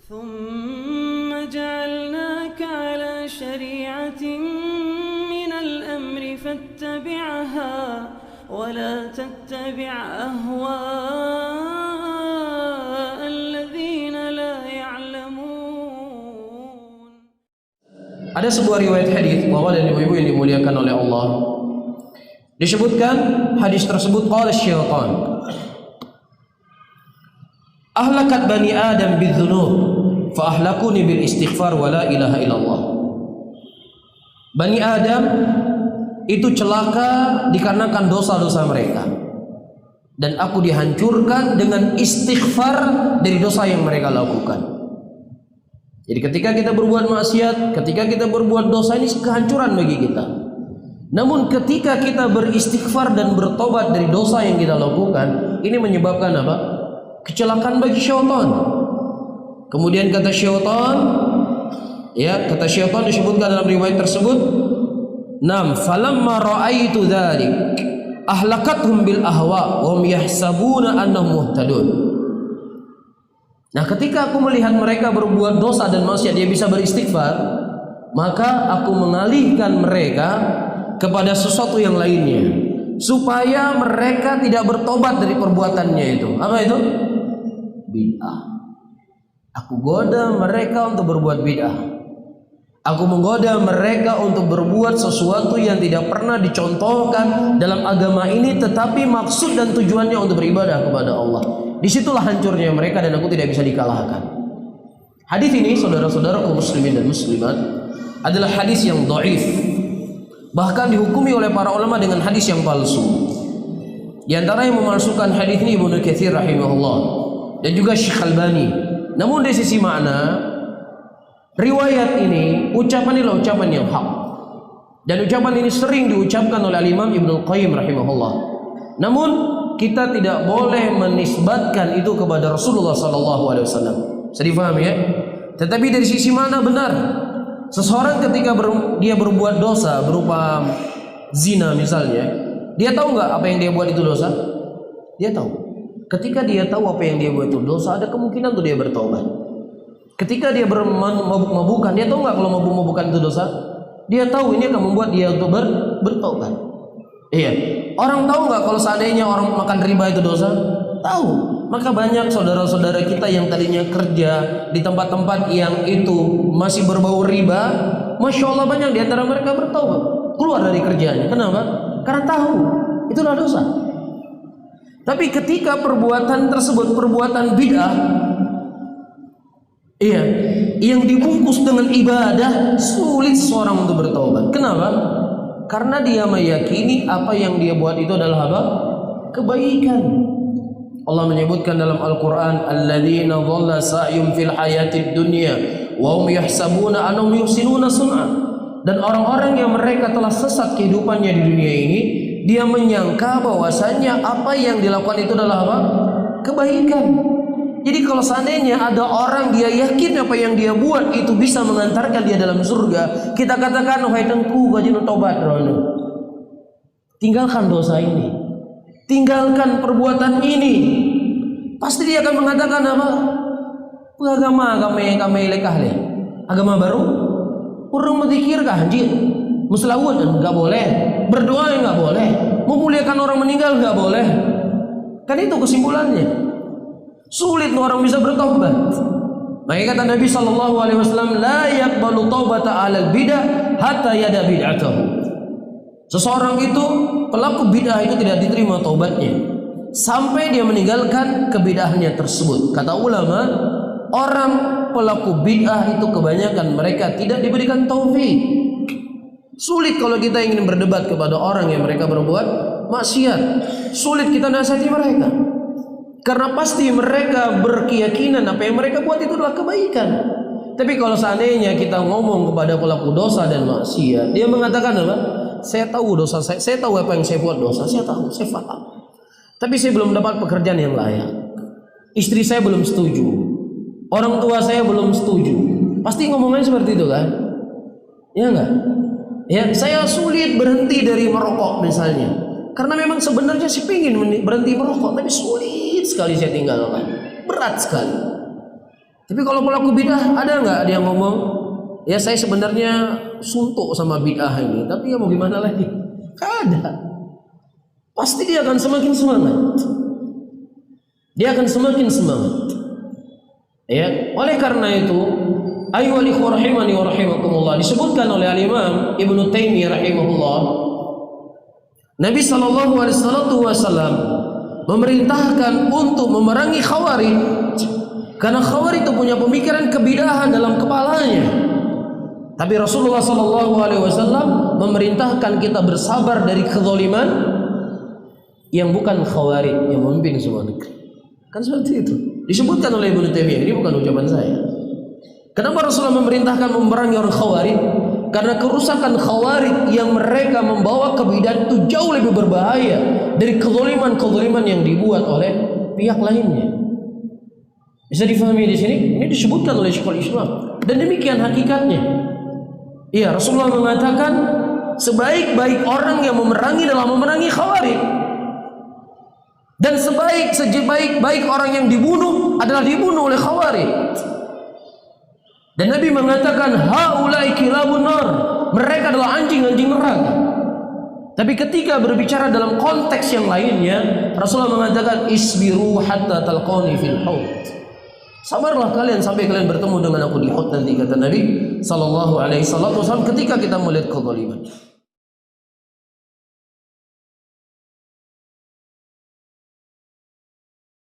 ثم جعلناك على شريعة من الأمر فاتبعها ولا تتبع أهواء الذين لا يعلمون. Ada sebuah riwayat hadis bahwa dari ibu-ibu yang dimuliakan oleh Allah disebutkan hadis tersebut qala syaitan ahlakat bani adam bidzunub fa ahlakuni bil istighfar wa la ilaha illallah. Bani Adam itu celaka dikarenakan dosa-dosa mereka, dan aku dihancurkan dengan istighfar dari dosa yang mereka lakukan. Jadi ketika kita berbuat maksiat, ketika kita berbuat dosa, ini kehancuran bagi kita. Namun ketika kita beristighfar dan bertobat dari dosa yang kita lakukan, ini menyebabkan apa? Kecelakaan bagi syaitan. Kemudian kata syaitan, kata syaitan disebutkan dalam riwayat tersebut, nam falamma ra'aitu dzalik ahlakathum bil ahwa wa hum yahsabuna annahum muhtadun. Nah, ketika aku melihat mereka berbuat dosa dan maksiat, dia bisa beristighfar, maka aku mengalihkan mereka kepada sesuatu yang lainnya supaya mereka tidak bertobat dari perbuatannya itu. Apa itu? Bid'ah. Aku goda mereka untuk berbuat bid'ah. Aku menggoda mereka untuk berbuat sesuatu yang tidak pernah dicontohkan dalam agama ini, tetapi maksud dan tujuannya untuk beribadah kepada Allah. Disitulah hancurnya mereka, dan aku tidak bisa dikalahkan. Hadis ini, saudara-saudaraku muslimin dan muslimat, adalah hadis yang dhaif, bahkan dihukumi oleh para ulama dengan hadis yang palsu. Di antara yang memalsukan hadis ini Ibnu Katsir rahimahullah dan juga Syekh Albani. Namun dari sisi makna, riwayat ini, ucapan ini adalah ucapan yang hak, dan ucapan ini sering diucapkan oleh Imam Ibnu Qayyim rahimahullah. Namun kita tidak boleh menisbatkan itu kepada Rasulullah sallallahu alaihi wasallam. Bisa difahami ya? Tetapi dari sisi mana benar. Seseorang ketika dia berbuat dosa berupa zina misalnya, dia tahu nggak apa yang dia buat itu dosa? Dia tahu. Ketika dia tahu apa yang dia buat itu dosa, ada kemungkinan untuk dia bertobat. Ketika dia mabuk-mabukan, dia tahu nggak kalau mabuk-mabukan itu dosa? Dia tahu ini akan membuat dia untuk bertobat. Iya. Orang tahu nggak kalau seandainya orang makan riba itu dosa? Tahu. Maka banyak saudara-saudara kita yang tadinya kerja di tempat-tempat yang itu masih berbau riba, masya Allah banyak di antara mereka bertobat, keluar dari kerjanya. Kenapa? Karena tahu itulah dosa. Tapi ketika perbuatan tersebut perbuatan bid'ah, yang dibungkus dengan ibadah, sulit seorang untuk bertobat. Kenapa? Karena dia meyakini apa yang dia buat itu adalah apa? Kebaikan. Allah menyebutkan dalam Al-Quran, alladzina dhalla sa'yum fil hayatid dunya wa hum yahsabuna annahum yuhsinuna sun'a. Dan orang-orang yang mereka telah sesat kehidupannya di dunia ini, dia menyangka bahwasanya apa yang dilakukan itu adalah apa? Kebaikan. Jadi kalau seandainya ada orang dia yakin apa yang dia buat itu bisa mengantarkan dia dalam surga, kita katakan, wahai tengku gajin tobat rono, tinggalkan dosa ini, tinggalkan perbuatan ini. Pasti dia akan mengatakan apa? Agama kami lekah le. Agama baru? Kurang berzikir kah anjir? Muslawun enggak boleh, berdoa enggak boleh, memuliakan orang meninggal enggak boleh. Kan itu kesimpulannya. Sulit orang bisa bertobat. Maka kata Nabi sallallahu alaihi wasallam, la yaqbalu taubata 'alal bid'ah hatta yada bid'atahu. Seseorang itu, pelaku bid'ah itu tidak diterima taubatnya sampai dia meninggalkan kebid'ahnya tersebut. Kata ulama, orang pelaku bid'ah itu kebanyakan mereka tidak diberikan taufik. Sulit kalau kita ingin berdebat kepada orang yang mereka berbuat maksiat. Sulit kita nasihati mereka, karena pasti mereka berkeyakinan apa yang mereka buat itu adalah kebaikan. Tapi kalau seandainya kita ngomong kepada pelaku dosa dan maksiat, dia mengatakan apa? Saya tahu dosa saya tahu apa yang saya buat dosa, saya tahu, saya paham. Tapi saya belum dapat pekerjaan yang layak. Istri saya belum setuju. Orang tua saya belum setuju. Pasti ngomongnya seperti itu kan? Ya enggak? Ya, saya sulit berhenti dari merokok misalnya. Karena memang sebenarnya saya ingin berhenti merokok, tapi sulit sekali saya tinggalkan. Berat sekali. Tapi kalau pelaku bid'ah, ada nggak dia ngomong, ya saya sebenarnya suntuk sama bid'ah ini, tapi ya mau gimana lagi? Ada. Pasti dia akan semakin semangat. Dia akan semakin semangat. Ya, oleh karena itu, ayyuhal ikhwah rahimani wa rahimakumullah, disebutkan oleh al-Imam Ibnu Taimiyah rahimahullah, Nabi sallallahu alaihi wasallam memerintahkan untuk memerangi Khawarij, karena Khawarij itu punya pemikiran kebidahan dalam kepalanya. Tapi Rasulullah sallallahu alaihi wasallam memerintahkan kita bersabar dari kezaliman yang bukan Khawarij yang memimpin semua negeri. Kan seperti itu. Disebutkan oleh Ibnu Taimiyah, ini bukan ucapan saya. Kenapa Rasulullah memerintahkan memerangi orang Khawarij? Karena kerusakan Khawarij yang mereka membawa kebidahan itu jauh lebih berbahaya dari kezaliman-kezaliman yang dibuat oleh pihak lainnya. Bisa difahami di sini? Ini disebutkan oleh Syekhul Islam dan demikian hakikatnya. Iya, Rasulullah mengatakan sebaik-baik orang yang dalam memerangi Khawarij, dan sebaik-baik orang yang dibunuh adalah dibunuh oleh Khawarij. Dan Nabi mengatakan haulai kilabun nar, mereka adalah anjing-anjing neraka. Tapi ketika berbicara dalam konteks yang lainnya, Rasulullah mengatakan isbiru hatta talqani fil haud. Sabarlah kalian sampai kalian bertemu dengan aku di haud nanti, kata Nabi sallallahu alaihi wasallam ketika kita melihat kezaliman.